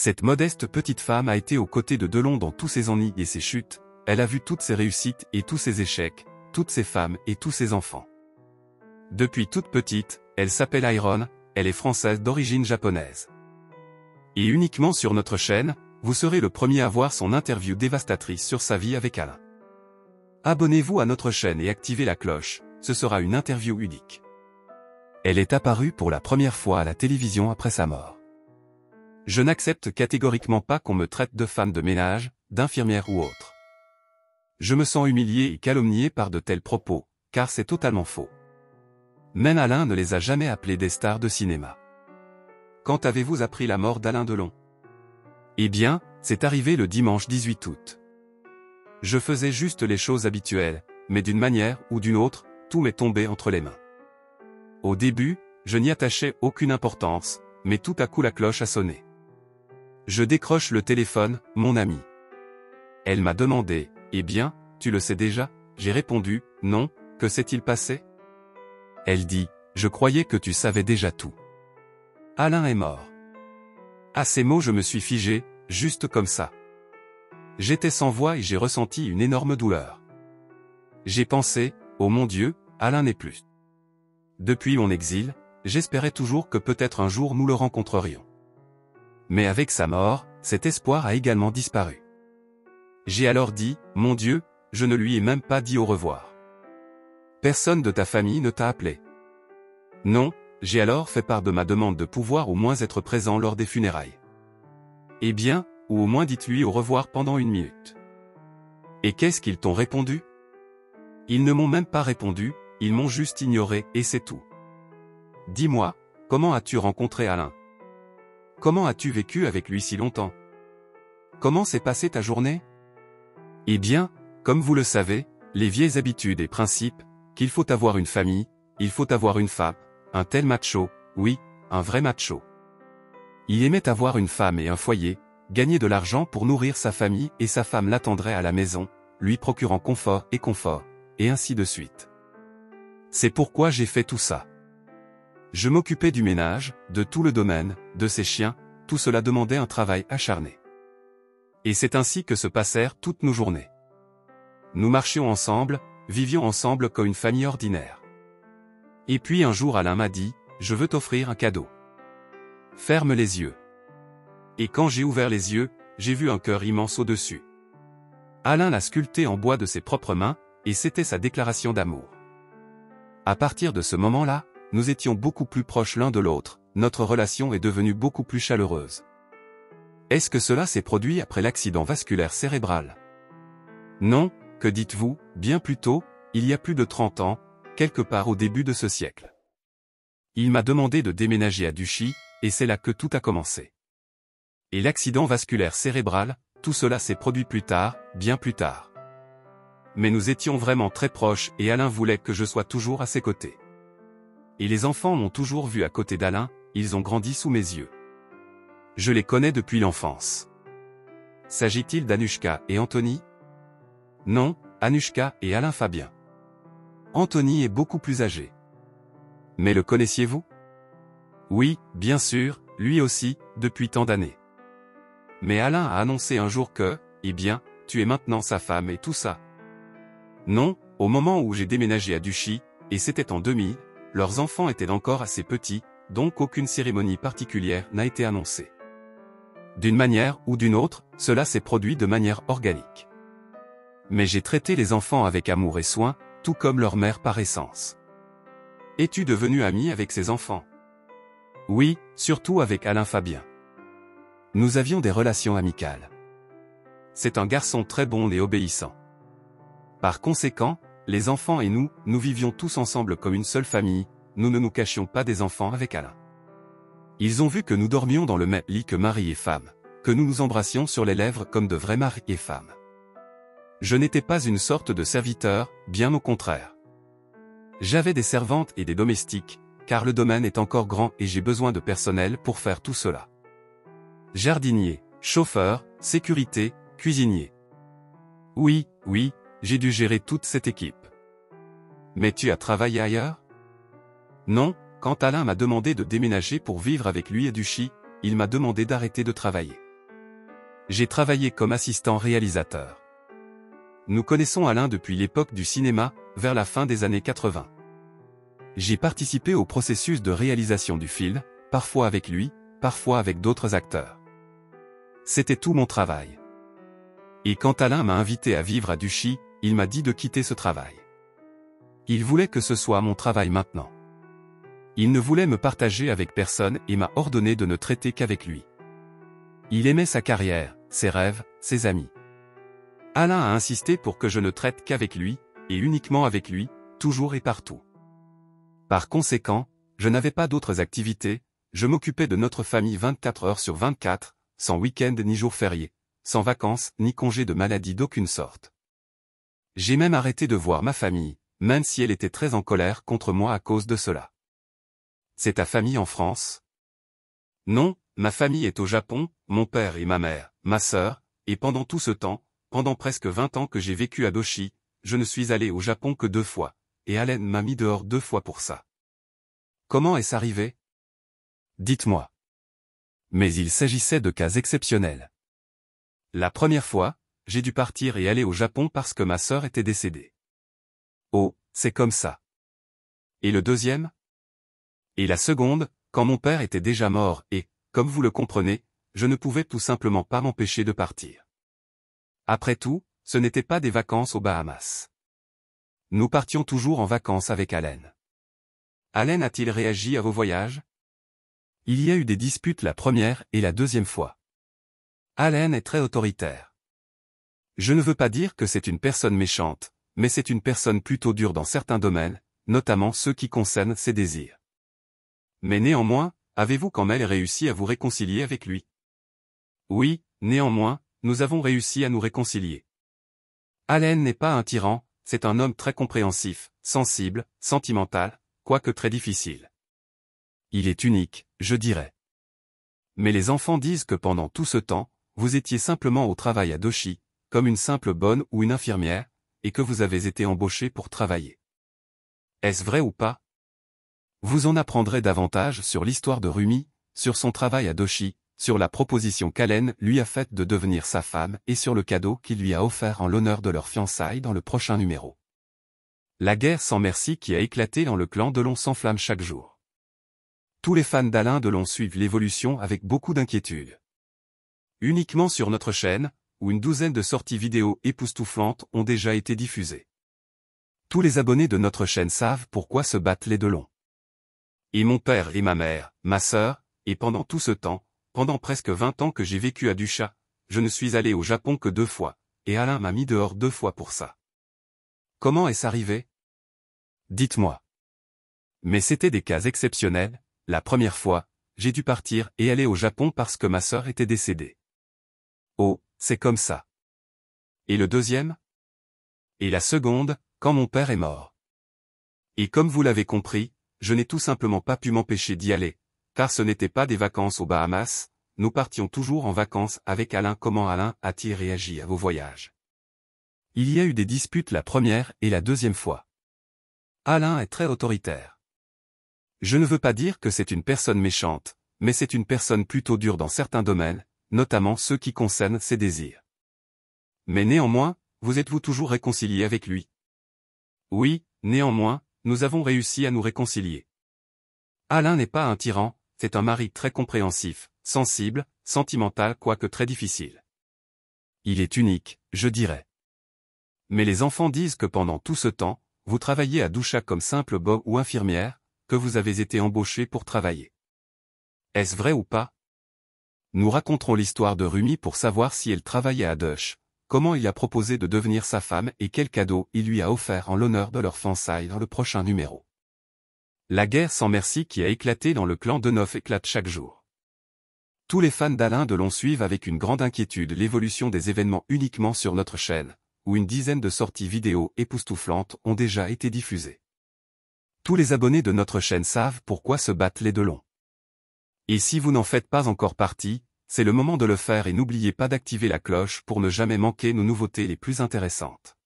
Cette modeste petite femme a été aux côtés de Delon dans tous ses ennuis et ses chutes, elle a vu toutes ses réussites et tous ses échecs, toutes ses femmes et tous ses enfants. Depuis toute petite, elle s'appelle Iron, elle est française d'origine japonaise. Et uniquement sur notre chaîne, vous serez le premier à voir son interview dévastatrice sur sa vie avec Alain. Abonnez-vous à notre chaîne et activez la cloche, ce sera une interview unique. Elle est apparue pour la première fois à la télévision après sa mort. Je n'accepte catégoriquement pas qu'on me traite de femme de ménage, d'infirmière ou autre. Je me sens humilié et calomnié par de tels propos, car c'est totalement faux. Même Alain ne les a jamais appelés des stars de cinéma. Quand avez-vous appris la mort d'Alain Delon? Eh bien, c'est arrivé le dimanche 18 août. Je faisais juste les choses habituelles, mais d'une manière ou d'une autre, tout m'est tombé entre les mains. Au début, je n'y attachais aucune importance, mais tout à coup la cloche a sonné. Je décroche le téléphone, mon ami. Elle m'a demandé, « Eh bien, tu le sais déjà ?» J'ai répondu, « Non, que s'est-il passé ?» Elle dit, « Je croyais que tu savais déjà tout. Alain est mort. » À ces mots je me suis figé, juste comme ça. J'étais sans voix et j'ai ressenti une énorme douleur. J'ai pensé, oh mon Dieu, Alain n'est plus. Depuis mon exil, j'espérais toujours que peut-être un jour nous le rencontrerions. Mais avec sa mort, cet espoir a également disparu. J'ai alors dit, mon Dieu, je ne lui ai même pas dit au revoir. Personne de ta famille ne t'a appelé. Non, j'ai alors fait part de ma demande de pouvoir au moins être présent lors des funérailles. Eh bien, ou au moins dites-lui au revoir pendant 1 minute. Et qu'est-ce qu'ils t'ont répondu? Ils ne m'ont même pas répondu, ils m'ont juste ignoré et c'est tout. Dis-moi, comment as-tu rencontré Alain? Comment as-tu vécu avec lui si longtemps? Comment s'est passée ta journée? Eh bien, comme vous le savez, les vieilles habitudes et principes, qu'il faut avoir une famille, il faut avoir une femme, un tel macho, oui, un vrai macho. Il aimait avoir une femme et un foyer, gagner de l'argent pour nourrir sa famille et sa femme l'attendrait à la maison, lui procurant confort, et ainsi de suite. C'est pourquoi j'ai fait tout ça. Je m'occupais du ménage, de tout le domaine, de ses chiens, tout cela demandait un travail acharné. Et c'est ainsi que se passèrent toutes nos journées. Nous marchions ensemble, vivions ensemble comme une famille ordinaire. Et puis un jour Alain m'a dit, je veux t'offrir un cadeau. Ferme les yeux. Et quand j'ai ouvert les yeux, j'ai vu un cœur immense au-dessus. Alain l'a sculpté en bois de ses propres mains, et c'était sa déclaration d'amour. À partir de ce moment-là, nous étions beaucoup plus proches l'un de l'autre, notre relation est devenue beaucoup plus chaleureuse. Est-ce que cela s'est produit après l'accident vasculaire cérébral? Non, que dites-vous, bien plus tôt, il y a plus de 30 ans, quelque part au début de ce siècle. Il m'a demandé de déménager à Duchy, et c'est là que tout a commencé. Et l'accident vasculaire cérébral, tout cela s'est produit plus tard, bien plus tard. Mais nous étions vraiment très proches et Alain voulait que je sois toujours à ses côtés. Et les enfants m'ont toujours vu à côté d'Alain, ils ont grandi sous mes yeux. Je les connais depuis l'enfance. S'agit-il d'Anushka et Anthony? Non, Anushka et Alain Fabien. Anthony est beaucoup plus âgé. Mais le connaissiez-vous? Oui, bien sûr, lui aussi, depuis tant d'années. Mais Alain a annoncé un jour que, eh bien, tu es maintenant sa femme et tout ça. Non, au moment où j'ai déménagé à Duchy, et c'était en 2000, leurs enfants étaient encore assez petits, donc aucune cérémonie particulière n'a été annoncée. D'une manière ou d'une autre, cela s'est produit de manière organique. Mais j'ai traité les enfants avec amour et soin, tout comme leur mère par essence. Es-tu devenu ami avec ces enfants? Oui, surtout avec Alain Fabien. Nous avions des relations amicales. C'est un garçon très bon et obéissant. Par conséquent, les enfants et nous vivions tous ensemble comme une seule famille, nous ne nous cachions pas des enfants avec Alain. Ils ont vu que nous dormions dans le même lit que mari et femme, que nous nous embrassions sur les lèvres comme de vrais mari et femmes. Je n'étais pas une sorte de serviteur, bien au contraire. J'avais des servantes et des domestiques, car le domaine est encore grand et j'ai besoin de personnel pour faire tout cela. Jardinier, chauffeur, sécurité, cuisinier. Oui, j'ai dû gérer toute cette équipe. Mais tu as travaillé ailleurs? Non, quand Alain m'a demandé de déménager pour vivre avec lui à Duchy, il m'a demandé d'arrêter de travailler. J'ai travaillé comme assistant réalisateur. Nous connaissons Alain depuis l'époque du cinéma, vers la fin des années 80. J'ai participé au processus de réalisation du film, parfois avec lui, parfois avec d'autres acteurs. C'était tout mon travail. Et quand Alain m'a invité à vivre à Duchy, il m'a dit de quitter ce travail. Il voulait que ce soit mon travail maintenant. Il ne voulait me partager avec personne et m'a ordonné de ne traiter qu'avec lui. Il aimait sa carrière, ses rêves, ses amis. Alain a insisté pour que je ne traite qu'avec lui, et uniquement avec lui, toujours et partout. Par conséquent, je n'avais pas d'autres activités, je m'occupais de notre famille 24 heures sur 24, sans week-end ni jour férié, sans vacances ni congé de maladie d'aucune sorte. J'ai même arrêté de voir ma famille, même si elle était très en colère contre moi à cause de cela. C'est ta famille en France? Non, ma famille est au Japon, mon père et ma mère, ma sœur, et pendant tout ce temps, pendant presque 20 ans que j'ai vécu à Doshi, je ne suis allé au Japon que 2 fois, et Alain m'a mis dehors 2 fois pour ça. Comment est-ce arrivé? Dites-moi. Mais il s'agissait de cas exceptionnels. La première fois, j'ai dû partir et aller au Japon parce que ma sœur était décédée. Oh, c'est comme ça. Et le deuxième? Et la seconde, quand mon père était déjà mort et, comme vous le comprenez, je ne pouvais tout simplement pas m'empêcher de partir. Après tout, ce n'était pas des vacances aux Bahamas. Nous partions toujours en vacances avec Alain. Alain a-t-il réagi à vos voyages? Il y a eu des disputes la première et la deuxième fois. Alain est très autoritaire. Je ne veux pas dire que c'est une personne méchante, mais c'est une personne plutôt dure dans certains domaines, notamment ceux qui concernent ses désirs. Mais néanmoins, avez-vous quand même réussi à vous réconcilier avec lui? Oui, néanmoins, nous avons réussi à nous réconcilier. Alain n'est pas un tyran, c'est un homme très compréhensif, sensible, sentimental, quoique très difficile. Il est unique, je dirais. Mais les enfants disent que pendant tout ce temps, vous étiez simplement au travail à Doshi, comme une simple bonne ou une infirmière, et que vous avez été embauché pour travailler. Est-ce vrai ou pas? Vous en apprendrez davantage sur l'histoire de Rumi, sur son travail à Doshi, sur la proposition qu'Alain lui a faite de devenir sa femme et sur le cadeau qu'il lui a offert en l'honneur de leur fiançailles dans le prochain numéro. La guerre sans merci qui a éclaté dans le clan Delon s'enflamme chaque jour. Tous les fans d'Alain Delon suivent l'évolution avec beaucoup d'inquiétude. Uniquement sur notre chaîne, où une douzaine de sorties vidéo époustouflantes ont déjà été diffusées. Tous les abonnés de notre chaîne savent pourquoi se battent les Delon. Et mon père et ma mère, ma sœur, et pendant tout ce temps, pendant presque 20 ans que j'ai vécu à Ducha, je ne suis allé au Japon que 2 fois, et Alain m'a mis dehors 2 fois pour ça. Comment est-ce arrivé? Dites-moi. Mais c'était des cas exceptionnels, la première fois, j'ai dû partir et aller au Japon parce que ma sœur était décédée. Oh, c'est comme ça. Et le deuxième? Et la seconde, quand mon père est mort. Et comme vous l'avez compris, je n'ai tout simplement pas pu m'empêcher d'y aller, car ce n'était pas des vacances aux Bahamas, nous partions toujours en vacances avec Alain. Comment Alain a-t-il réagi à vos voyages? Il y a eu des disputes la première et la deuxième fois. Alain est très autoritaire. Je ne veux pas dire que c'est une personne méchante, mais c'est une personne plutôt dure dans certains domaines, notamment ceux qui concernent ses désirs. Mais néanmoins, vous êtes-vous toujours réconcilié avec lui? Oui, néanmoins, nous avons réussi à nous réconcilier. Alain n'est pas un tyran, c'est un mari très compréhensif, sensible, sentimental quoique très difficile. Il est unique, je dirais. Mais les enfants disent que pendant tout ce temps, vous travaillez à Doucha comme simple bob ou infirmière, que vous avez été embauché pour travailler. Est-ce vrai ou pas? Nous raconterons l'histoire de Rumi pour savoir si elle travaillait à Dush, comment il a proposé de devenir sa femme et quel cadeau il lui a offert en l'honneur de leur fiançailles dans le prochain numéro. La guerre sans merci qui a éclaté dans le clan Denoff éclate chaque jour. Tous les fans d'Alain Delon suivent avec une grande inquiétude l'évolution des événements uniquement sur notre chaîne, où une dizaine de sorties vidéo époustouflantes ont déjà été diffusées. Tous les abonnés de notre chaîne savent pourquoi se battent les Delon. Et si vous n'en faites pas encore partie, c'est le moment de le faire et n'oubliez pas d'activer la cloche pour ne jamais manquer nos nouveautés les plus intéressantes.